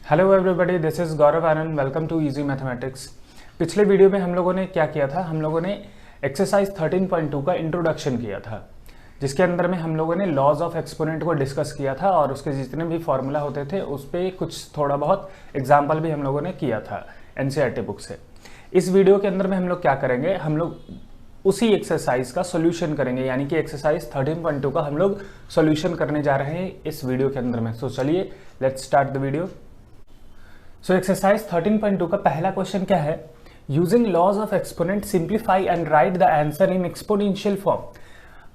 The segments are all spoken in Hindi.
Hello everybody, this is Gaurav Anand. Welcome to easy mathematics. पिछले वीडियो में हम लोगों ने क्या किया था, हम लोगों ने एक्सरसाइज 13.2 का इंट्रोडक्शन किया था, जिसके अंदर में हम लोगों ने लॉज ऑफ एक्सपोनेंट को डिस्कस किया था और उसके जितने भी फॉर्मूला होते थे उस पर कुछ थोड़ा बहुत एग्जाम्पल भी हम लोगों ने किया था एनसीईआरटी बुक से। इस वीडियो के अंदर में हम लोग क्या करेंगे, हम लोग उसी एक्सरसाइज का सॉल्यूशन करेंगे, यानी कि एक्सरसाइज 13.2 का हम लोग सॉल्यूशन करने जा रहे हैं इस वीडियो के अंदर में। सो चलिए let's start the video. So exercise 13.2 का पहला क्वेश्चन क्या है, using laws of exponent simplify and write the answer in exponential form.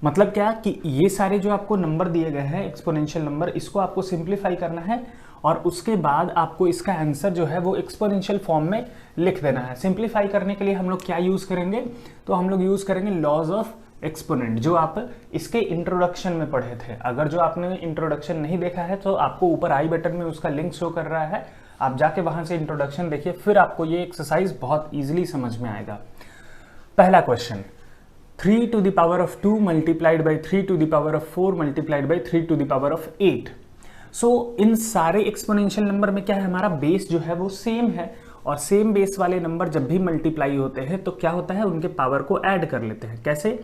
मतलब क्या कि ये सारे जो आपको नंबर दिए गए हैं एक्सपोनेंशियल नंबर, इसको आपको सिंप्लीफाई करना है और उसके बाद आपको इसका आंसर जो है वो एक्सपोनेंशियल फॉर्म में लिख देना है। सिंप्लीफाई करने के लिए हम लोग क्या यूज करेंगे, तो हम लोग यूज करेंगे लॉज ऑफ एक्सपोनेंट, जो आप इसके इंट्रोडक्शन में पढ़े थे। अगर जो आपने इंट्रोडक्शन नहीं देखा है तो आपको ऊपर आई बटन में उसका लिंक शो कर रहा है, आप जाके वहां से इंट्रोडक्शन देखिए, फिर आपको ये एक्सरसाइज बहुत इजीली समझ में आएगा। पहला question, 3 to the power of 2 multiplied by 3 to the power of 4 multiplied by 3 to the power of 8। सो इन सारे एक्सपोनेंशियल नंबर में क्या है, हमारा बेस जो है वो सेम है, और सेम बेस वाले नंबर जब भी मल्टीप्लाई होते हैं तो क्या होता है, उनके पावर को ऐड कर लेते हैं। कैसे?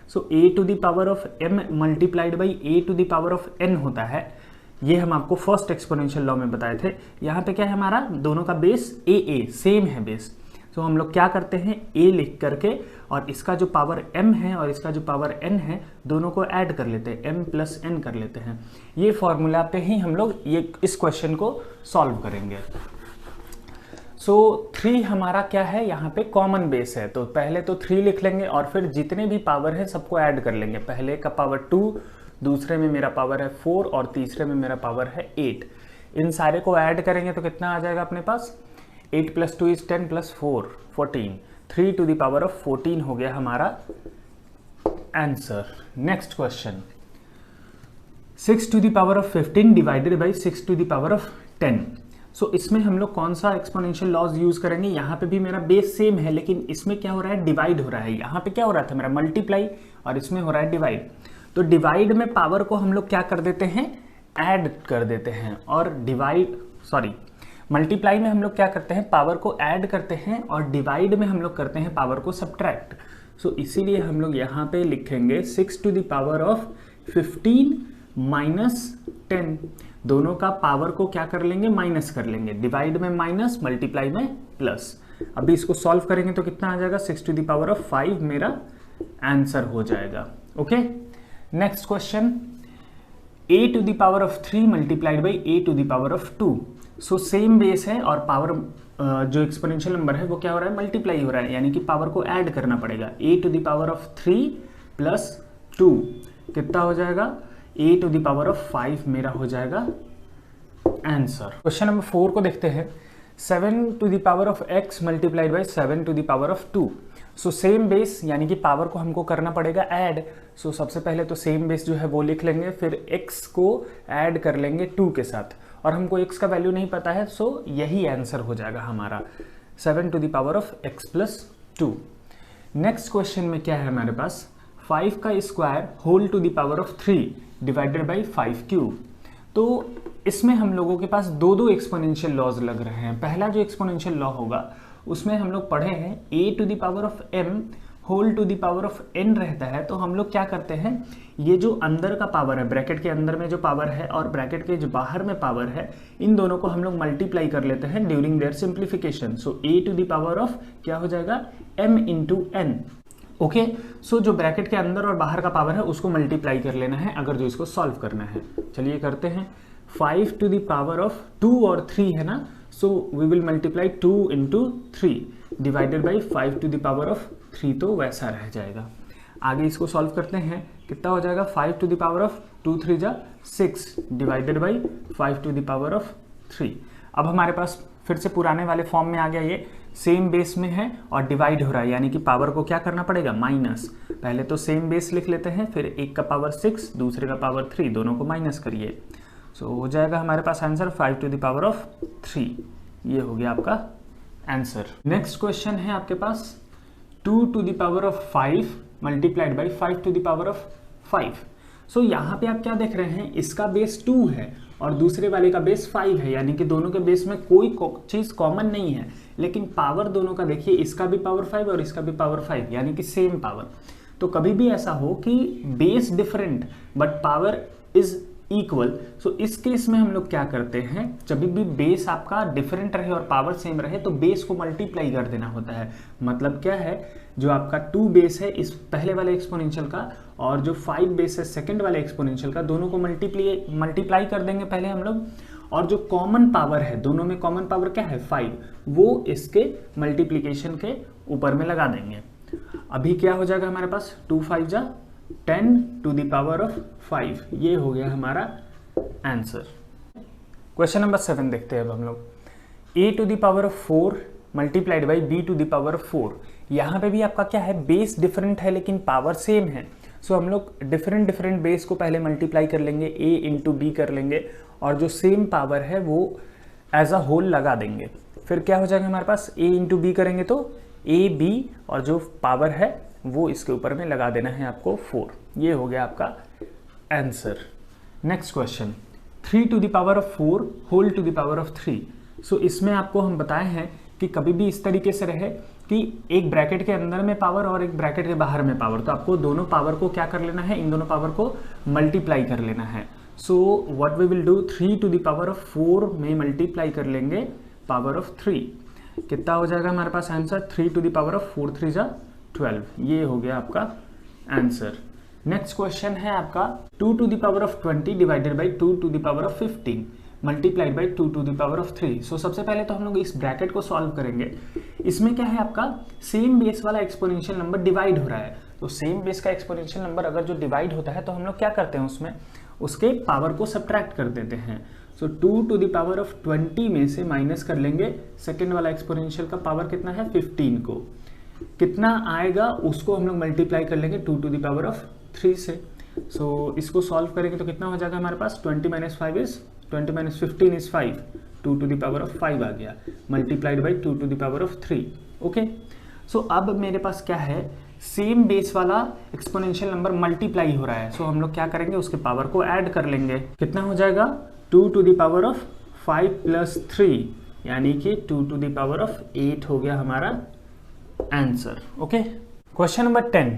सो a to the power of m multiplied by a to the power of n होता है। ये हम आपको फर्स्ट एक्सपोनेंशियल लॉ में बताए थे। यहाँ पे क्या है, हमारा दोनों का बेस a सेम है बेस। तो हम लोग क्या करते हैं, a लिख करके और इसका जो पावर m है और इसका जो पावर n है दोनों को ऐड कर लेते हैं, m प्लस n कर लेते हैं। ये फॉर्मूला पे ही हम लोग ये इस क्वेश्चन को सॉल्व करेंगे। सो 3 हमारा क्या है, यहाँ पे कॉमन बेस है, तो पहले तो 3 लिख लेंगे और फिर जितने भी पावर है सबको ऐड कर लेंगे। पहले का पावर 2, दूसरे में मेरा पावर है 4 और तीसरे में मेरा पावर है 8। इन सारे को ऐड करेंगे तो कितना आ जाएगा अपने पास, 8 + 2 = 10 + 4 14। 3 to the power of 14 हो गया हमारा answer. Next question, 6 to the power of 15 divided by 6 to the power of 10। सो इसमें हम लोग कौन सा एक्सपोनेंशियल लॉज यूज करेंगे, यहाँ पे भी मेरा बेस सेम है लेकिन इसमें क्या हो रहा है, डिवाइड हो रहा है। यहाँ पे क्या हो रहा था मेरा मल्टीप्लाई और इसमें हो रहा है डिवाइड। तो डिवाइड में पावर को हम लोग क्या कर देते हैं, ऐड कर देते हैं, और मल्टीप्लाई में हम लोग क्या करते हैं, पावर को ऐड करते हैं, और डिवाइड में हम लोग करते हैं पावर को सब्ट्रैक्ट। सो इसीलिए हम लोग यहाँ पे लिखेंगे 6 to the power of 15 - 10। दोनों का पावर को क्या कर लेंगे, माइनस कर लेंगे। डिवाइड में माइनस, मल्टीप्लाई में प्लस। अभी इसको सॉल्व करेंगे तो कितना आ जाएगा, 6 to the power of 5 मेरा आंसर हो जाएगा। Okay, next question, a to the power of 3 multiplied by a to the power of 2। So same base है और पावर जो एक्सपोनेंशियल नंबर है वो क्या हो रहा है, मल्टीप्लाई हो रहा है, यानी कि पावर को ऐड करना पड़ेगा। a to the power of 3 + 2 कितना हो जाएगा, a to the power of 5 मेरा हो जाएगा आंसर। क्वेश्चन नंबर 4 को देखते हैं, 7 to the power of x multiplied by 7 to the power of 2। So same base, यानी कि पावर को हमको करना पड़ेगा ऐड। सो सबसे पहले तो सेम बेस जो है वो लिख लेंगे, फिर x को ऐड कर लेंगे 2 के साथ, और हमको x का वैल्यू नहीं पता है, सो यही आंसर हो जाएगा हमारा 7 to the power of x + 2। Next question में क्या है हमारे पास, 5 का square whole to the power of 3 divided by 5³ तो इसमें हम लोगों के पास दो एक्सपोनेंशियल लॉज लग रहे हैं। पहला जो एक्सपोनेंशियल लॉ होगा उसमें हम लोग पढ़े हैं a to the power of m whole to the power of n रहता है। तो हम लोग क्या करते हैं, ये जो अंदर का पावर है, ब्रैकेट के अंदर में जो पावर है और ब्रैकेट के जो बाहर में पावर है, इन दोनों को हम लोग मल्टीप्लाई कर लेते हैं during their simplification. So a to the power of क्या हो जाएगा, m × n। ओके, सो जो ब्रैकेट के अंदर और बाहर का पावर है उसको मल्टीप्लाई कर लेना है अगर जो इसको सॉल्व करना है। चलिए करते हैं। 5 to the power of 2 और 3 है ना, so we will multiply 2 × 3 divided by 5 to the power of 3, तो वैसा रह जाएगा। आगे इसको सॉल्व करते हैं, कितना हो जाएगा, 5 to the power of 2 × 3 = 6 divided by 5 to the power of 3। अब हमारे पास फिर से पुराने वाले फॉर्म में आ गया, ये सेम बेस में है और डिवाइड हो रहा है, यानी कि पावर को क्या करना पड़ेगा, माइनस। पहले तो सेम बेस लिख लेते हैं, फिर एक का पावर 6 दूसरे का पावर 3, दोनों को माइनस करिए। सो हो जाएगा हमारे पास answer 5 to the power of 3। ये हो गया आपका आंसर। नेक्स्ट क्वेश्चन है आपके पास 2 to the power of 5 multiplied by 5 to the power of 5। सो यहाँ पे आप क्या देख रहे हैं, इसका बेस 2 है और दूसरे वाले का बेस 5 है, यानी कि दोनों के बेस में कोई चीज़ कॉमन नहीं है, लेकिन पावर दोनों का देखिए, इसका भी पावर 5 और इसका भी पावर 5, यानी कि सेम पावर। तो कभी भी ऐसा हो कि base different but power is equal, so इस केस में हम लोग क्या करते हैं, जब भी बेस आपका डिफरेंट रहे और पावर सेम रहे तो बेस को मल्टीप्लाई कर देना होता है। मतलब क्या है, जो आपका 2 बेस है इस पहले वाले एक्सपोनेंशियल का और जो 5 बेस है सेकंड वाले एक्सपोनेंशियल का, दोनों को मल्टीप्लाई कर देंगे पहले हम लोग, और जो कॉमन पावर है, दोनों में कॉमन पावर क्या है 5, वो इसके मल्टीप्लीकेशन के ऊपर में लगा देंगे। अभी क्या हो जाएगा हमारे पास, 2 5 जा 10 टू द पावर ऑफ 5, ये हो गया हमारा आंसर। क्वेश्चन नंबर 7 देखते हैं अब हम लोग, a to the power of 4 multiplied by b to the power of 4। यहाँ पे भी आपका क्या है, बेस डिफरेंट है लेकिन पावर सेम है। सो हम लोग डिफरेंट बेस को पहले मल्टीप्लाई कर लेंगे, a इंटू बी कर लेंगे और जो सेम पावर है वो एज अ होल लगा देंगे। फिर क्या हो जाएगा हमारे पास, a इंटू बी करेंगे तो a b और जो पावर है वो इसके ऊपर में लगा देना है आपको 4। ये हो गया आपका answer. Next question, 3 to the power of 4 whole to the power of 3। So इसमें आपको हम बताए हैं कि कभी भी इस तरीके से रहे कि एक ब्रैकेट के अंदर में पावर और एक ब्रैकेट के बाहर में पावर, तो आपको दोनों पावर को क्या कर लेना है, इन दोनों पावर को मल्टीप्लाई कर लेना है। So what we will do, 3 to the power of 4 में मल्टीप्लाई कर लेंगे पावर ऑफ 3। कितना हो जाएगा हमारे पास answer, 3 to the power of 4 3 जा 12। ये हो गया आपका आंसर। नेक्स्ट क्वेश्चन है आपका 2 to the power of 20 divided by 2 to the power of 15 multiplied by 2 to the power of 3। So सबसे पहले तो हम लोग इस ब्रैकेट को सॉल्व करेंगे। इसमें क्या है, आपका सेम बेस वाला एक्सपोनेंशियल नंबर डिवाइड हो रहा है। तो सेम बेस का एक्सपोनेंशियल नंबर अगर जो डिवाइड होता है तो हम लोग क्या करते हैं, उसमें उसके पावर को सब्ट्रैक्ट कर देते हैं। सो 2 टू द पावर ऑफ 20 में से माइनस कर लेंगे सेकेंड वाला एक्सपोनेंशियल का पावर कितना है 15 को, कितना आएगा उसको हम लोग मल्टीप्लाई कर लेंगे 2 टू द पावर ऑफ 3 से। सो इसको सॉल्व करेंगे तो कितना हो जाएगा हमारे पास, 20 minus 5 is 20 minus 15 is 5, 2 to the power of 5 आ गया, multiplied by 2 to the power of 3। Okay, so अब मेरे पास क्या है, सेम बेस वाला एक्सपोनेंशियल नंबर मल्टीप्लाई हो रहा है। सो हम लोग क्या करेंगे, उसके पावर को ऐड कर लेंगे। कितना हो जाएगा, 2 to the power of 5 plus 3, यानी कि 2 टू द पावर ऑफ 8 हो गया हमारा answer. Okay, question number 10,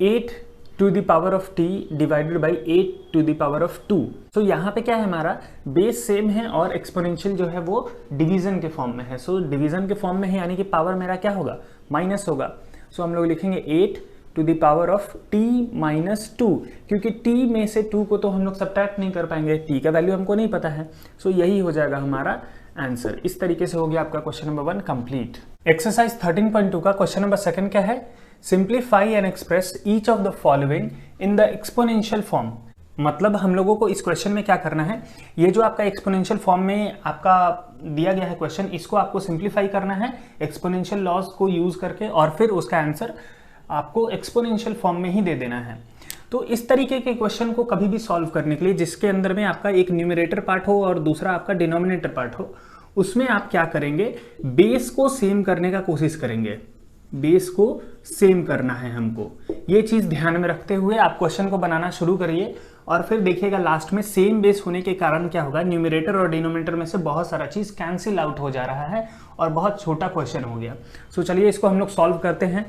8 to the power of t divided by 8 to the power of 2। So यहाँ पे क्या है, हमारा बेस सेम है और एक्सपोनेंशियल जो है वो डिवीजन के फॉर्म में है। सो डिवीजन के फॉर्म में है, यानी कि पावर मेरा क्या होगा, माइनस होगा। सो हम लोग लिखेंगे 8 to the power of t minus 2, क्योंकि t में से 2 को तो हम लोग सब्ट्रैक्ट नहीं कर पाएंगे, t का वैल्यू हमको नहीं पता है। सो यही हो जाएगा हमारा आंसर। इस तरीके से हो गया आपका क्वेश्चन नंबर 1 कंप्लीट। एक्सरसाइज 13.2 का क्वेश्चन नंबर 2 क्या है, simplify and express each of the following in the exponential form. मतलब हम लोगों को इस क्वेश्चन में क्या करना है, ये जो आपका एक्सपोनेंशियल फॉर्म में आपका दिया गया है क्वेश्चन, इसको आपको सिंप्लीफाई करना है एक्सपोनेंशियल लॉज को यूज करके, और फिर उसका आंसर आपको एक्सपोनेंशियल फॉर्म में ही दे देना है। तो इस तरीके के क्वेश्चन को कभी भी सॉल्व करने के लिए, जिसके अंदर में आपका एक न्यूमरेटर पार्ट हो और दूसरा आपका डिनोमिनेटर पार्ट हो, उसमें आप क्या करेंगे, बेस को सेम करने का कोशिश करेंगे। बेस को सेम करना है हमको, ये चीज ध्यान में रखते हुए आप क्वेश्चन को बनाना शुरू करिए, और फिर देखिएगा लास्ट में सेम बेस होने के कारण क्या होगा, न्यूमरेटर और डिनोमिनेटर में से बहुत सारा चीज कैंसिल आउट हो जा रहा है और बहुत छोटा क्वेश्चन हो गया। सो चलिए इसको हम लोग सॉल्व करते हैं।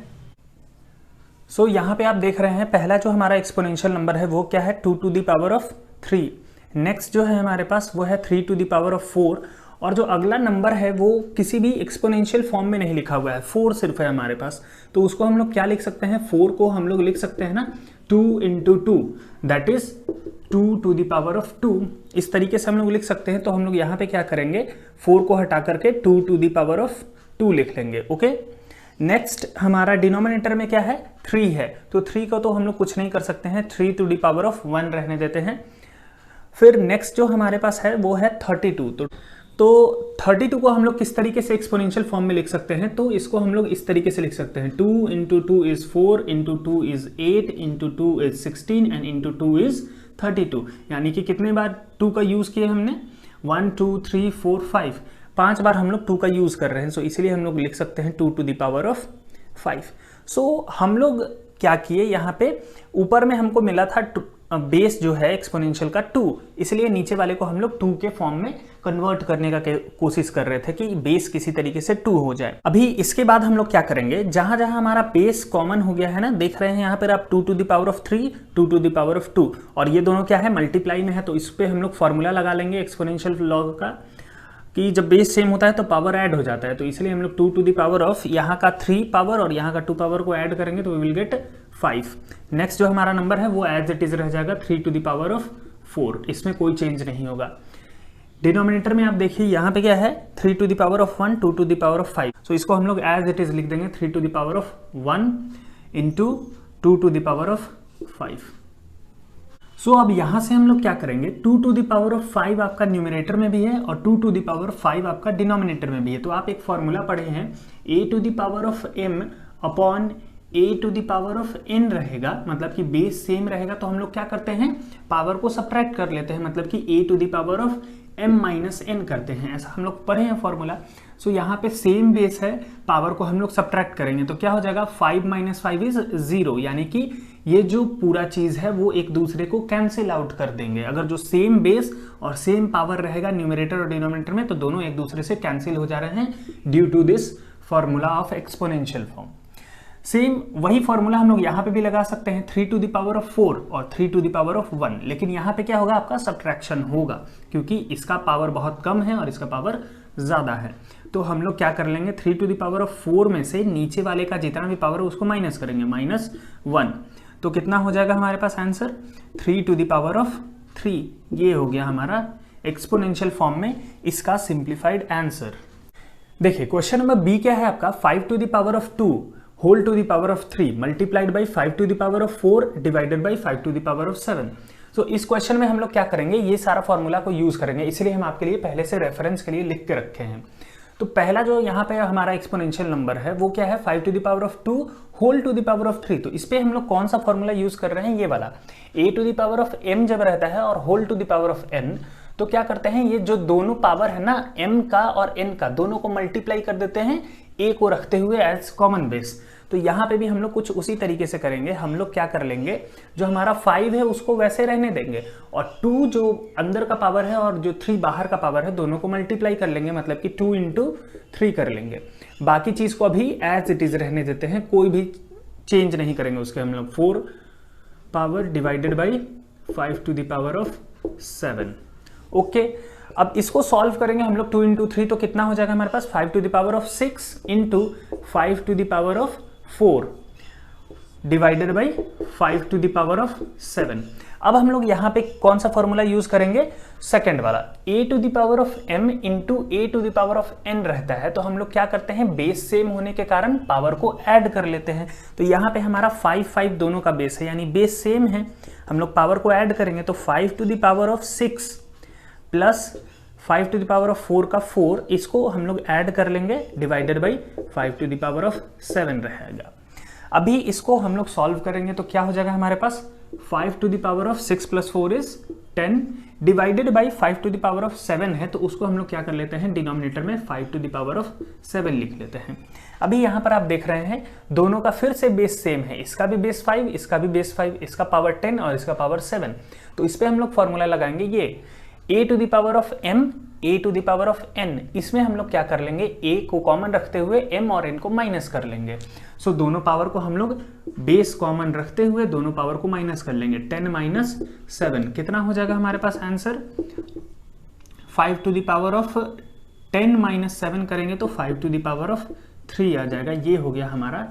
सो यहाँ पे आप देख रहे हैं, पहला जो हमारा एक्सपोनेंशियल नंबर है वो क्या है, 2 to the power of 3। Next जो है हमारे पास वो है 3 टू द पावर ऑफ 4, और जो अगला नंबर है वो किसी भी एक्सपोनेंशियल फॉर्म में नहीं लिखा हुआ है, 4 सिर्फ है हमारे पास। तो उसको हम लोग क्या लिख सकते हैं, 4 को हम लोग लिख सकते हैं ना 2 into 2, that is 2 to the power of 2। इस तरीके से हम लोग लिख सकते हैं। तो हम लोग यहाँ पे क्या करेंगे, 4 को हटा करके 2 टू द पावर ऑफ 2 लिख लेंगे। ओके, नेक्स्ट हमारा डिनोमिनेटर में क्या है, 3 है, तो 3 को तो हम लोग कुछ नहीं कर सकते हैं, 3 टू द पावर ऑफ 1 रहने देते हैं। फिर नेक्स्ट जो हमारे पास है वो है 32। तो 32 को हम लोग किस तरीके से एक्सपोनेंशियल फॉर्म में लिख सकते हैं, तो इसको हम लोग इस तरीके से लिख सकते हैं, 2 into 2 is 4, into 2 is 8, into 2 is 16 and into 2 is 32। यानी कि कितने बार 2 का यूज किए हमने, 1 2 3 4 5, 5 बार हम लोग 2 का यूज कर रहे हैं। सो इसलिए हम लोग लिख सकते हैं 2 टू द पावर ऑफ 5। सो हम लोग क्या किए, यहाँ पे ऊपर में हमको मिला था बेस जो है एक्सपोनेंशियल का 2, इसलिए नीचे वाले को हम लोग 2 के फॉर्म में कन्वर्ट करने का कोशिश कर रहे थे कि बेस किसी तरीके से 2 हो जाए। अभी इसके बाद हम लोग क्या करेंगे, जहां जहां हमारा बेस कॉमन हो गया है ना, देख रहे हैं यहाँ पर आप 2 to the power of 3, 2 to the power of 2, और ये दोनों क्या है मल्टीप्लाई में है, तो इस पे हम लोग फॉर्मूला लगा लेंगे एक्सपोनेंशियल लॉग का कि जब बेस सेम होता है तो पावर ऐड हो जाता है, तो इसलिए हम लोग 2 to the power of यहाँ का 3 पावर और यहाँ का 2 पावर को ऐड करेंगे तो वी विल गेट 5। नेक्स्ट जो हमारा नंबर है वो एज इट इज रह जाएगा 3 to the power of 4, इसमें कोई चेंज नहीं होगा। डिनोमिनेटर में आप देखिए यहाँ पे क्या है 3 to the power of 1, 2 to the power of 5, तो इसको हम लोग एज इट इज लिख देंगे 3 to the power of 1 into 2 to the power of 5। सो अब यहां से हम लोग क्या करेंगे, 2 to the power of 5 आपका न्यूमरेटर में भी है और 2 to the power of 5 आपका डिनोमिनेटर में भी है। तो आप एक फॉर्मूला पढ़े हैं a to the power of m upon a to the power of n रहेगा, मतलब कि बेस सेम रहेगा, तो हम लोग क्या करते हैं पावर को सब्ट्रैक्ट कर लेते हैं, मतलब कि a to the power of m minus n करते हैं, ऐसा हम लोग पढ़े हैं फॉर्मूला। सो यहाँ पे सेम बेस है, पावर को हम लोग सब्ट्रैक्ट करेंगे तो क्या हो जाएगा 5 माइनस 5 इज 0, यानी कि ये जो पूरा चीज है वो एक दूसरे को कैंसिल आउट कर देंगे। अगर जो सेम बेस और सेम पावर रहेगा न्यूमरेटर और डिनोमिनेटर में तो दोनों एक दूसरे से कैंसिल हो जा रहे हैं due to this formula of exponential form. Same वही फॉर्मूला हम लोग यहाँ पे भी लगा सकते हैं 3 to the power of 4 और 3 to the power of 1, लेकिन यहाँ पे क्या होगा आपका सब्ट्रैक्शन होगा क्योंकि इसका पावर बहुत कम है और इसका पावर ज्यादा है। तो हम लोग क्या कर लेंगे 3 to the power of 4 में से नीचे वाले का जितना भी पावर है उसको माइनस करेंगे -1, तो कितना हो जाएगा हमारे पास answer 3 to the power of 3। ये हो गया हमारा एक्सपोनेंशियल फॉर्म में इसका सिंप्लीफाइड आंसर। देखिए क्वेश्चन नंबर बी क्या है आपका 5 to the power of 2 whole to the power of 3 multiplied by 5 to the power of 4 divided by 5 to the power of 7। So इस क्वेश्चन में हम लोग क्या करेंगे, ये सारा फॉर्मूला को यूज करेंगे, इसलिए हम आपके लिए पहले से रेफरेंस के लिए लिख के रखे हैं। तो पहला जो यहाँ पे हमारा एक्सपोनेंशियल नंबर है वो क्या है 5 to the power of 2 whole to the power of 3। तो इस पे हम लोग कौन सा फॉर्मूला यूज कर रहे हैं, ये वाला a to the power of m जब रहता है और whole to the power of n, तो क्या करते हैं ये जो दोनों पावर है ना m का और n का, दोनों को मल्टीप्लाई कर देते हैं a को रखते हुए एज कॉमन बेस। तो यहाँ पे भी हम लोग कुछ उसी तरीके से करेंगे, हम लोग क्या कर लेंगे जो हमारा 5 है उसको वैसे रहने देंगे और 2 जो अंदर का पावर है और जो 3 बाहर का पावर है दोनों को मल्टीप्लाई कर लेंगे, मतलब कि 2 into 3 कर लेंगे। बाकी चीज को अभी एज इट इज रहने देते हैं, कोई भी चेंज नहीं करेंगे उसके। हम लोग 4 power divided by 5 to the power of 7। Okay, अब इसको सॉल्व करेंगे हम लोग 2 into 3, तो कितना हो जाएगा हमारे पास 5 to the power of 6 into 5 to the power of 4 divided by 5 to the power of 7। अब हम लोग यहाँ पे कौन सा फॉर्मूला यूज करेंगे, सेकंड वाला a to the power of m into a to the power of n रहता है। तो हम लोग क्या करते हैं बेस सेम होने के कारण पावर को ऐड कर लेते हैं। तो यहाँ पे हमारा 5 दोनों का बेस है यानी बेस सेम है, हम लोग पावर को ऐड करेंगे तो 5 to the power of 6 plus 5 to the power of 4 का 4, इसको हम लोग ऐड कर लेंगे divided by 5 to the power of 7 रहेगा। अभी इसको हम लोग सॉल्व करेंगे तो क्या हो जाएगा हमारे पास 5 to the power of 6 plus 4 is 10 divided by 5 to the power of 7 है, तो उसको हम लोग क्या कर लेते हैं डिनोमिनेटर में 5 to the power of 7 लिख लेते हैं। अभी यहाँ पर आप देख रहे हैं दोनों का फिर से बेस सेम है, इसका भी बेस 5, इसका भी बेस 5, इसका पावर 10 और इसका पावर 7। तो इस पे हम लोग फॉर्मूला लगाएंगे ये a to the power of m a to the power of n, इसमें हम लोग क्या कर लेंगे a को कॉमन रखते हुए m और n को माइनस कर लेंगे। सो दोनों पावर को हम लोग बेस कॉमन रखते हुए दोनों पावर को माइनस कर लेंगे, 10 माइनस 7 कितना हो जाएगा हमारे पास answer 5 to the power of 10 minus 7 करेंगे तो 5 to the power of 3 आ जाएगा। ये हो गया हमारा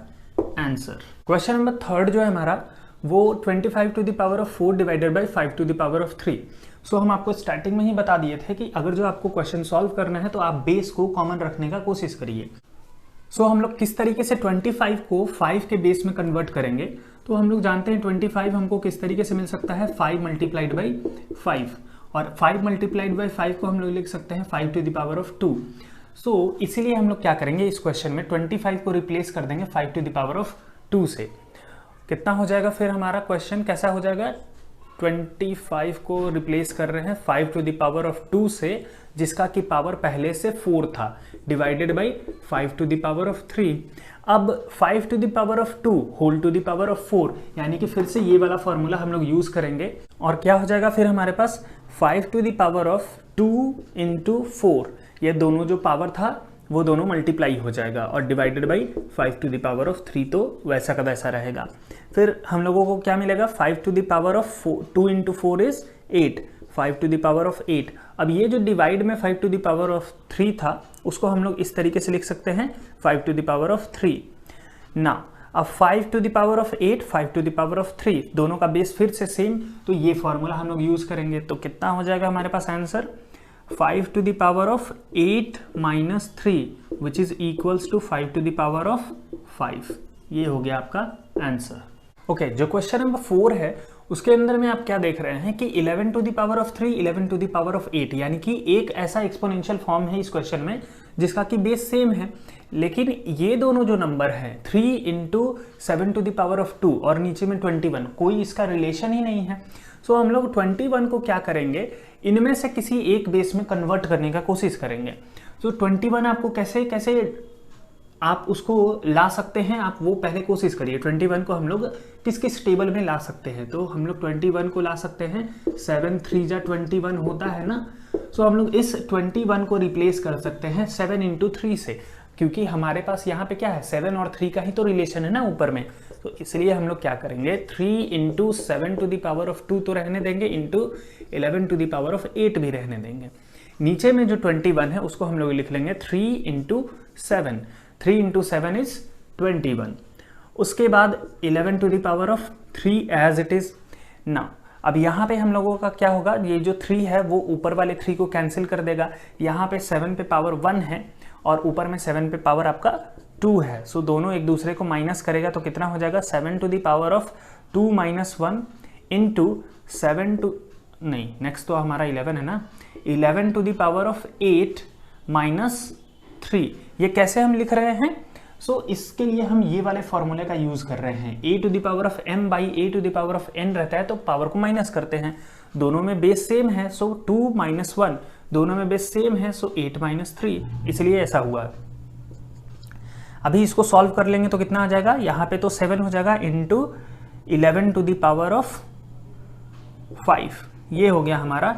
आंसर। क्वेश्चन नंबर थर्ड जो है हमारा वो 25 to the power of 4 divided by 5 to the power of 3। सो हम आपको स्टार्टिंग में ही बता दिए थे कि अगर जो आपको क्वेश्चन सॉल्व करना है तो आप बेस को कॉमन रखने का कोशिश करिए। सो हम लोग किस तरीके से 25 को 5 के बेस में कन्वर्ट करेंगे, तो हम लोग जानते हैं 25 हमको किस तरीके से मिल सकता है 5 मल्टीप्लाइड बाई 5, और 5 मल्टीप्लाइड बाई 5 को हम लोग लिख सकते हैं 5 to the power of 2। सो इसीलिए हम लोग क्या करेंगे इस क्वेश्चन में 25 को रिप्लेस कर देंगे 5 to the power of 2 से। कितना हो जाएगा फिर हमारा क्वेश्चन कैसा हो जाएगा 25 को रिप्लेस कर रहे हैं 5 टू द पावर ऑफ 2 से, जिसका की पावर पहले से 4 था, divided by 5 to the power of 3। अब 5 to the power of 2 whole to the power of 4, यानी कि फिर से ये वाला फॉर्मूला हम लोग यूज करेंगे और क्या हो जाएगा फिर हमारे पास 5 to the power of 2 into 4, ये दोनों जो पावर था वो दोनों मल्टीप्लाई हो जाएगा और divided by 5 to the power of 3, तो वैसा का वैसा रहेगा। फिर हम लोगों को क्या मिलेगा 5 to the power of 2 into 4 is 8, 5 to the power of 8। अब ये जो डिवाइड में 5 टू द पावर ऑफ 3 था उसको हम लोग इस तरीके से लिख सकते हैं 5 टू द पावर ऑफ 3। ना अब 5 to the power of 8, 5 to the power of 3, दोनों का बेस फिर से सेम, तो ये फॉर्मूला हम लोग यूज करेंगे। तो कितना हो जाएगा हमारे पास answer 5 to the power of 8 minus 3 which is equals to 5 to the power of 5। ये हो गया आपका आंसर। ओके, जो क्वेश्चन नंबर 4 है उसके अंदर में आप क्या देख रहे हैं कि 11 to the power of 3, 11 to the power of 8, यानी कि एक ऐसा एक्सपोनेंशियल फॉर्म है इस क्वेश्चन में जिसका कि बेस सेम है, लेकिन ये दोनों जो नंबर है 3 into 7 to the power of 2 और नीचे में 21, कोई इसका रिलेशन ही नहीं है। सो हम लोग 21 को क्या करेंगे, इनमें से किसी एक बेस में कन्वर्ट करने का कोशिश करेंगे। तो 21 आपको कैसे कैसे आप उसको ला सकते हैं, आप वो पहले कोशिश करिए। 21 को हम लोग किस किस टेबल में ला सकते हैं, तो हम लोग 21 को ला सकते हैं 7 3 जा 21 होता है ना, सो हम लोग इस 21 को रिप्लेस कर सकते हैं 7 इंटू 3 से, क्योंकि हमारे पास यहाँ पे क्या है 7 और 3 का ही तो रिलेशन है ना ऊपर में। तो इसलिए हम लोग क्या करेंगे 3 into 7 to the power of 2 तो रहने देंगे, into 11 to the power of 8 भी रहने देंगे। नीचे में जो 21 है उसको हम लोग लिख लेंगे 3 इंटू 7, 3 इंटू 7 इज 21। उसके बाद 11 to the power of 3 as it is. ना अब यहाँ पे हम लोगों का क्या होगा, ये जो 3 है वो ऊपर वाले 3 को कैंसिल कर देगा, यहाँ पे 7 पे पावर 1 है और ऊपर में 7 पे पावर आपका 2 है, सो दोनों एक दूसरे को माइनस करेगा, तो कितना हो जाएगा 7 to the power of 2 minus 1 into 7 to, नहीं नेक्स्ट तो हमारा 11 है ना, 11 to the power of 8 minus 3। ये कैसे हम लिख रहे हैं, सो इसके लिए हम ये वाले फॉर्मूले का यूज कर रहे हैं। a to the power of m by a to the power of n रहता है, तो पावर को माइनस करते हैं, दोनों में बेस सेम है, सो 2 माइनस 1, दोनों में बेस सेम है, सो 8 माइनस 3, इसलिए ऐसा हुआ। अभी इसको सॉल्व कर लेंगे तो कितना आ जाएगा, यहाँ पे तो 7 हो जाएगा into 11 to the power of 5, ये हो गया हमारा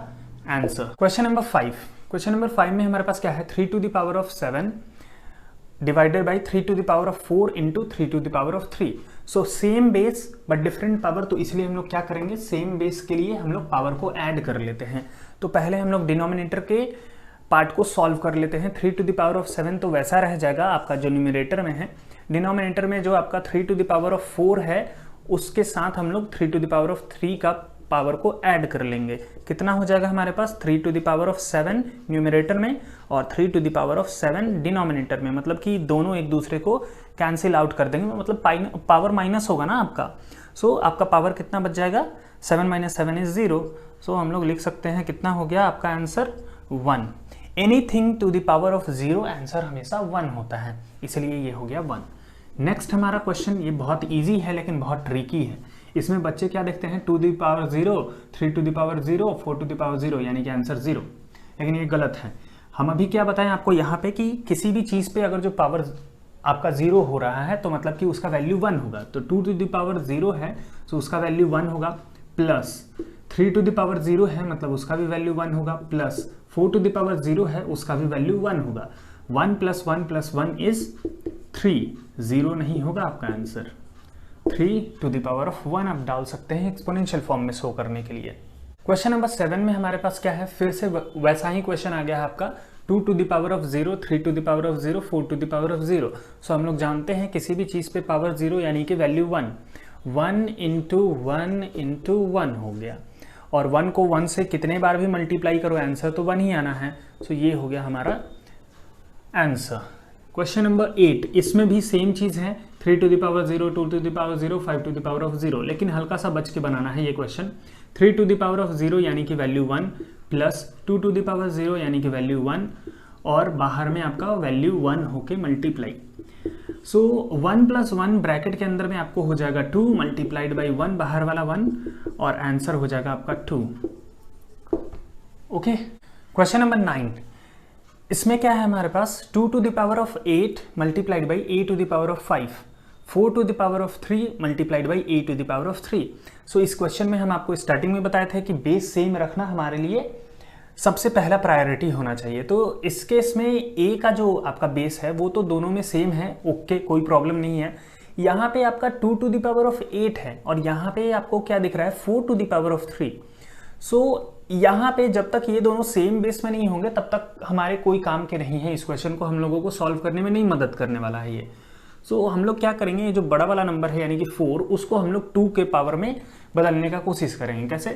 answer. Question number 5, question number 5 में हमारे पास क्या है 3 to the power of 7 divided by 3 to the power of 4 into 3 to the power of 3। So same base but different power, तो इसलिए हम लोग क्या करेंगे सेम बेस के लिए हम लोग पावर को ऐड कर लेते हैं। तो पहले हम लोग डिनोमिनेटर के पार्ट को सॉल्व कर लेते हैं। 3 टू द पावर ऑफ 7 तो वैसा रह जाएगा आपका जो न्यूमरेटर में है, डिनोमिनेटर में जो आपका 3 टू द पावर ऑफ 4 है उसके साथ हम लोग 3 टू द पावर ऑफ 3 का पावर को ऐड कर लेंगे। कितना हो जाएगा हमारे पास 3 to the power of 7 numerator में और 3 to the power of 7 denominator में, मतलब कि दोनों एक दूसरे को कैंसिल आउट कर देंगे, मतलब पावर माइनस होगा ना आपका। सो आपका पावर कितना बच जाएगा 7 माइनस 7 इज 0। सो हम लोग लिख सकते हैं कितना हो गया आपका answer 1। Anything to the power of 0 answer हमेशा 1 होता है, इसलिए ये हो गया 1। नेक्स्ट हमारा क्वेश्चन, ये बहुत ईजी है लेकिन बहुत ट्रिकी है। इसमें बच्चे क्या देखते हैं 2 the power 0, 3 to the power 0, 4 to the power 0, यानी कि आंसर 0, लेकिन ये गलत है। हम अभी क्या बताएं आपको यहाँ पे कि किसी भी चीज़ पे अगर जो पावर आपका 0 हो रहा है तो मतलब कि उसका वैल्यू 1 होगा। तो 2 टू द पावर 0 है तो उसका वैल्यू 1 होगा, प्लस 3 टू द पावर 0 है मतलब उसका भी वैल्यू 1 होगा, प्लस 4 टू द पावर 0 है उसका भी वैल्यू 1 होगा। 1 प्लस 1 प्लस 1 इज 3, 0 नहीं होगा आपका answer. 3 to the power of 1 आप डाल सकते हैं एक्सपोनेंशियल फॉर्म में शो करने के लिए। क्वेश्चन नंबर 7 में हमारे पास क्या है, फिर से वैसा ही क्वेश्चन आ गया है आपका 2 to the power of 0, 3 to the power of 0, 4 to the power of 0। So हम लोग जानते हैं किसी भी चीज़ पे पावर 0 यानी कि वैल्यू 1, 1 इंटू 1 इंटू 1 हो गया, और 1 को 1 से कितने बार भी मल्टीप्लाई करो आंसर तो 1 ही आना है। सो ये हो गया हमारा आंसर। क्वेश्चन नंबर 8, इसमें भी सेम चीज़ है 3 to the power 0, 2 to the power 0, 5 to the power of 0, लेकिन हल्का सा बच के बनाना है ये क्वेश्चन। 3 टू द पावर ऑफ 0 यानी कि value 1, plus 2 to the power 0 यानी कि वैल्यू 1, और बाहर में आपका वैल्यू 1 होके मल्टीप्लाई। सो 1 + 1 ब्रैकेट के अंदर में आपको हो जाएगा 2 मल्टीप्लाइड बाई 1, बाहर वाला 1, और आंसर हो जाएगा आपका 2। ओके, क्वेश्चन नंबर 9, इसमें क्या है हमारे पास 2 to the power of 8 multiplied by a to the power of 5, 4 to the power of 3 multiplied by a to the power of 3। सो इस क्वेश्चन में हम आपको स्टार्टिंग में बताया था कि बेस सेम रखना हमारे लिए सबसे पहला प्रायोरिटी होना चाहिए। तो इस केस में a का जो आपका बेस है वो तो दोनों में सेम है, ओके, कोई प्रॉब्लम नहीं है। यहाँ पे आपका 2 to the power of 8 है और यहाँ पे आपको क्या दिख रहा है 4 to the power of 3। सो यहाँ पे जब तक ये दोनों सेम बेस में नहीं होंगे तब तक हमारे कोई काम के नहीं है। इस क्वेश्चन को हम लोगों को सॉल्व करने में नहीं मदद करने वाला है ये। सो हम लोग क्या करेंगे, ये जो बड़ा वाला नंबर है यानी कि 4, उसको हम लोग 2 के पावर में बदलने का कोशिश करेंगे। कैसे?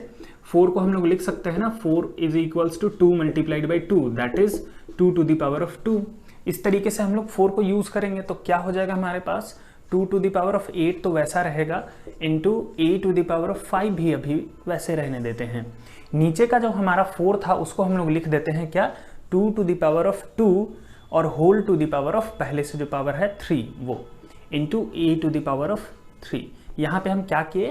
4 को हम लोग लिख सकते हैं ना, 4 = 2 multiplied by 2, that is 2 to the power of 2। इस तरीके से हम लोग 4 को यूज करेंगे तो क्या हो जाएगा हमारे पास 2 to the power of 8 तो वैसा रहेगा, into a to the power of 5 भी अभी वैसे रहने देते हैं। नीचे का जो हमारा 4 था उसको हम लोग लिख देते हैं क्या 2 to the power of 2 और whole to the power of पहले से जो पावर है 3 वो into a to the power of 3। यहाँ पे हम क्या किए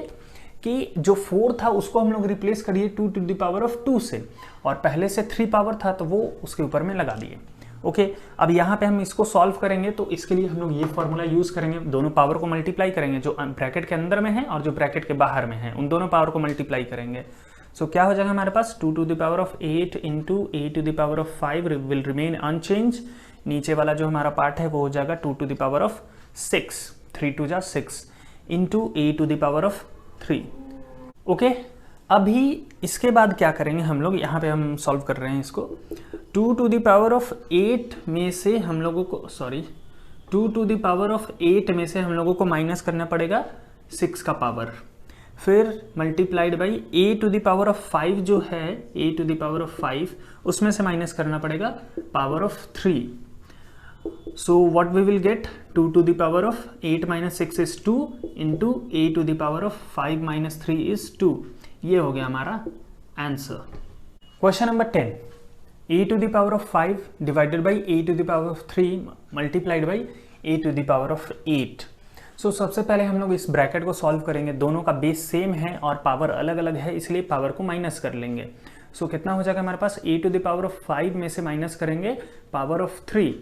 कि जो 4 था उसको हम लोग रिप्लेस करिए 2 to the power of 2 से, और पहले से 3 पावर था तो वो उसके ऊपर में लगा दिए। ओके, अब यहाँ पे हम इसको सॉल्व करेंगे तो इसके लिए हम लोग ये फॉर्मूला यूज करेंगे, दोनों पावर को मल्टीप्लाई करेंगे, जो ब्रैकेट के अंदर में है और जो ब्रैकेट के बाहर में है उन दोनों पावर को मल्टीप्लाई करेंगे। सो क्या हो जाएगा हमारे पास 2 to the power of 8 into a to the power of 5 will remain unchanged. नीचे वाला जो हमारा पार्ट है वो हो जाएगा 2 to the power of 6, 3 2 जा 6 into a to the power of 3। Okay, अभी इसके बाद क्या करेंगे हम लोग, यहाँ पे हम सॉल्व कर रहे हैं इसको। 2 to the power of 8 में से हम लोगों को 2 to the power of 8 में से हम लोगों को माइनस करना पड़ेगा 6 का पावर, फिर multiplied by a to the power of 5 जो है a to the power of 5 उसमें से माइनस करना पड़ेगा power of 3। So what we will get 2 to the power of 8 minus 6 is 2 into a to the power of 5 minus 3 is 2। ये हो गया हमारा answer. Question number 10, a to the power of 5 divided by a to the power of 3 multiplied by a to the power of 8। सो सबसे पहले हम लोग इस ब्रैकेट को सॉल्व करेंगे, दोनों का बेस सेम है और पावर अलग अलग है इसलिए पावर को माइनस कर लेंगे। सो कितना हो जाएगा हमारे पास a to the power of 5 में से माइनस करेंगे पावर ऑफ 3,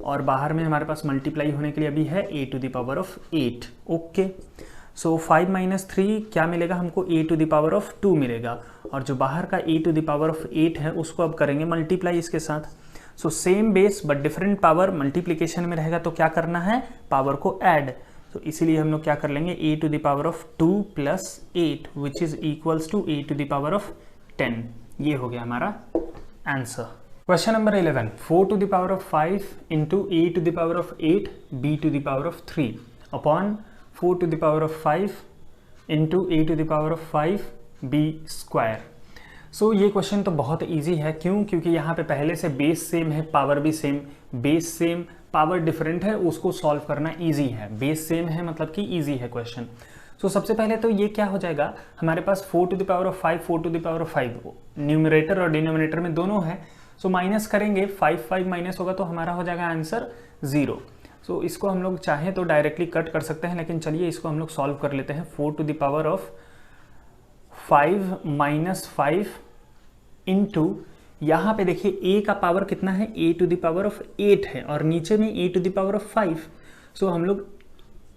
और बाहर में हमारे पास मल्टीप्लाई होने के लिए अभी है a to the power of 8। Okay, so 5 minus 3 क्या मिलेगा हमको a to the power of 2 मिलेगा, और जो बाहर का a to the power of 8 है उसको अब करेंगे मल्टीप्लाई इसके साथ। सो same base but different power multiplication में रहेगा तो क्या करना है, पावर को ऐड। तो इसीलिए हम लोग क्या कर लेंगे a to the power of 2 plus 8 which is equals to a to the power of 10। ये हो गया हमारा answer. Question number 11, 4 to the power of 5 into a to the power of 8 b to the power of 3 upon 4 to the power of 5 into a to the power of 5 b square. So ये क्वेश्चन तो बहुत इजी है, क्यों? क्योंकि यहाँ पे पहले से बेस सेम है, पावर भी same, base same power different है, उसको सॉल्व करना इजी है। बेस सेम है मतलब कि इजी है क्वेश्चन। सो सबसे पहले तो ये क्या हो जाएगा हमारे पास 4 to the power of 5, 4 to the power of 5 numerator और डिनोमिनेटर में दोनों है। सो माइनस करेंगे 5 माइनस होगा तो हमारा हो जाएगा आंसर 0। सो इसको हम लोग चाहें तो डायरेक्टली कट कर सकते हैं, लेकिन चलिए इसको हम लोग सॉल्व कर लेते हैं। 4 to the power of 5 minus 5 into यहाँ पे देखिए a का पावर कितना है, a to the power of 8 है और नीचे में a to the power of 5। सो हम लोग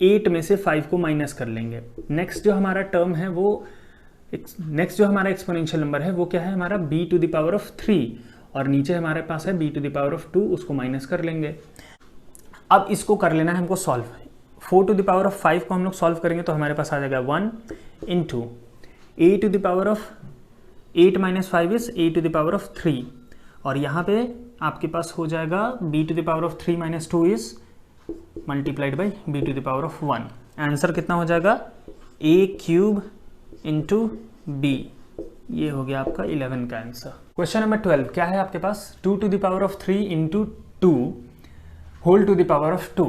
8 में से 5 को माइनस कर लेंगे। नेक्स्ट जो हमारा टर्म है वो नेक्स्ट जो हमारा एक्सपोनेंशियल नंबर है वो क्या है हमारा b to the power of 3, और नीचे हमारे पास है b to the power of 2, उसको माइनस कर लेंगे। अब इसको कर लेना है हमको solve. 4 to the power of 5 को हम लोग सॉल्व करेंगे तो हमारे पास आ जाएगा 1 into a to the power of 8 minus 5 is a to the power of 3, और यहाँ पे आपके पास हो जाएगा b to the power of 3 minus 2 is multiplied by b to the power of 1। Answer कितना हो जाएगा a क्यूब इंटू b। ये हो गया आपका 11 का आंसर। क्वेश्चन नंबर 12 क्या है आपके पास 2 to the power of 3 into 2 whole to the power of 2।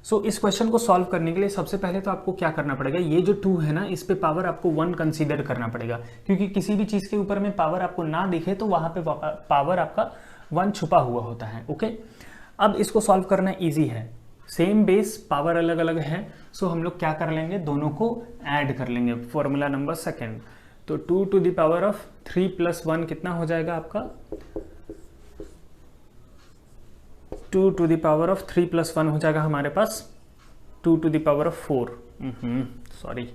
So इस क्वेश्चन को सॉल्व करने के लिए सबसे पहले तो आपको क्या करना पड़ेगा, ये जो 2 है ना इस पे पावर आपको 1 कंसीडर करना पड़ेगा, क्योंकि किसी भी चीज़ के ऊपर में पावर आपको ना दिखे तो वहाँ पे पावर आपका 1 छुपा हुआ होता है। ओके, अब इसको सॉल्व करना ईजी है। सेम बेस, पावर अलग अलग है, सो हम लोग क्या कर लेंगे, दोनों को ऐड कर लेंगे। फॉर्मूला नंबर सेकेंड, तो 2 to the power of 3 plus 1 कितना हो जाएगा आपका, 2 to the power of 3 plus 1 हो जाएगा हमारे पास 2 to the power of 4, sorry